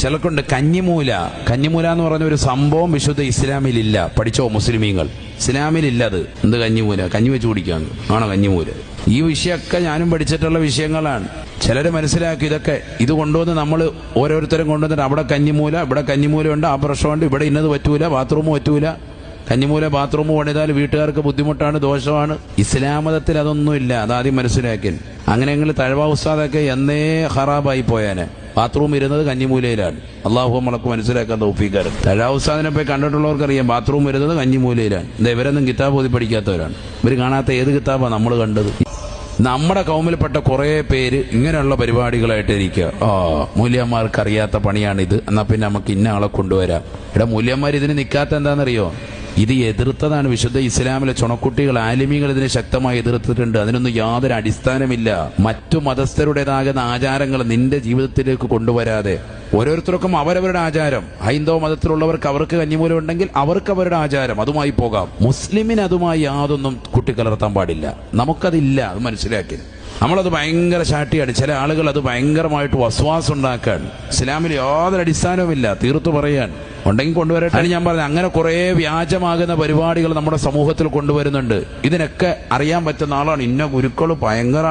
ചിലർക്കുണ്ട് കഞ്ഞിമൂല. കഞ്ഞിമൂല എന്ന് പറഞ്ഞ ഒരു സംഭവം വിശുദ്ധ ഇസ്ലാമിലില്ല. പഠിച്ചോ മുസ്ലിമീങ്ങൾ, ഇസ്ലാമിലില്ല അത്. എന്ത് കഞ്ഞിമൂല? കഞ്ഞി വെച്ച് കുടിക്കാന്ന് ആണോ കഞ്ഞിമൂല? ഈ വിഷയമൊക്കെ ഞാനും പഠിച്ചിട്ടുള്ള വിഷയങ്ങളാണ്. ചിലർ മനസ്സിലാക്കി ഇതൊക്കെ ഇത് കൊണ്ടുവന്ന് നമ്മൾ ഓരോരുത്തരും കൊണ്ടുവന്നിട്ട് അവിടെ കഞ്ഞിമൂല, ഇവിടെ കഞ്ഞിമൂലയുണ്ട്, ആ പ്രശ്നമുണ്ട്, ഇവിടെ ഇന്നത് പറ്റൂല, ബാത്റൂം പറ്റൂല. കഞ്ഞിമൂല ബാത്റൂം പണിതാൽ വീട്ടുകാർക്ക് ബുദ്ധിമുട്ടാണ്, ദോഷമാണ്. ഇസ്ലാം മതത്തിൽ അതൊന്നുമില്ല. അതാദ്യം മനസ്സിലാക്കി. അങ്ങനെയെങ്കിൽ തഴവ ഉസ്താദൊക്കെ എന്നേ ഹറാബായി പോയാനെ. ബാത്റൂം ഇരുന്നത് കഞ്ഞിമൂലയിലാണ്. അള്ളാഹു നമ്മളൊക്കെ മനസ്സിലാക്കാൻ തൗഫീഖ്. തഴവ ഉസ്താദിനെ പോയി കണ്ടിട്ടുള്ളവർക്കറിയാം ബാത്റൂം വരുന്നത് കഞ്ഞിമൂലയിലാണ്. എന്താ ഇവരൊന്നും കിതാബ് ഓതി പഠിക്കാത്തവരാണ്. ഇവർ കാണാത്ത ഏത് കിതാബാണ് നമ്മൾ കണ്ടത്? നമ്മുടെ കൗമിൽപ്പെട്ട കുറേ പേര് ഇങ്ങനെയുള്ള പരിപാടികളായിട്ട് ഇരിക്കുക. മൂല്യന്മാർക്ക് അറിയാത്ത പണിയാണിത്, എന്നാ പിന്നെ നമുക്ക് ഇന്ന ആളെ കൊണ്ടുവരാം. ഇവിടെ മൂല്യന്മാർ ഇതിന് നിൽക്കാത്ത എന്താണെന്നറിയോ? ഇത് എതിർത്തതാണ് വിശുദ്ധ ഇസ്ലാമിലെ ചുണക്കുട്ടികൾ, ആലിമീങ്ങൾ ഇതിനെ ശക്തമായി എതിർത്തിട്ടുണ്ട്. അതിനൊന്നും യാതൊരു അടിസ്ഥാനമില്ല. മറ്റു മതസ്ഥരുടേതാകുന്ന ആചാരങ്ങൾ നിന്റെ ജീവിതത്തിലേക്ക് കൊണ്ടുവരാതെ ഓരോരുത്തർക്കും അവരവരുടെ ആചാരം. ഹൈന്ദവ മതത്തിലുള്ളവർക്ക് അവർക്ക് കഞ്ഞിമൂലം ഉണ്ടെങ്കിൽ അവർക്ക് അവരുടെ ആചാരം, അതുമായി പോകാം. മുസ്ലിമിന് അതുമായി യാതൊന്നും കൂട്ടിക്കലർത്താൻ പാടില്ല. നമുക്കതില്ല, അത് മനസ്സിലാക്കി. നമ്മളത് ഭയങ്കര ശാട്ടിയാണ്. ചില ആളുകൾ അത് ഭയങ്കരമായിട്ട് വസ്വാസം ഉണ്ടാക്കാൻ. ഇസ്ലാമിൽ യാതൊരു അടിസ്ഥാനവുമില്ല, തീർത്തു പറയാൻ. ഉണ്ടെങ്കിൽ കൊണ്ടുവരട്ടെ. ഞാൻ പറഞ്ഞത് അങ്ങനെ കുറെ വ്യാജമാകുന്ന പരിപാടികൾ നമ്മുടെ സമൂഹത്തിൽ കൊണ്ടുവരുന്നുണ്ട്. ഇതിനൊക്കെ അറിയാൻ പറ്റുന്ന ആളാണ്. ഇന്ന ഗുരുക്കൾ ഭയങ്കര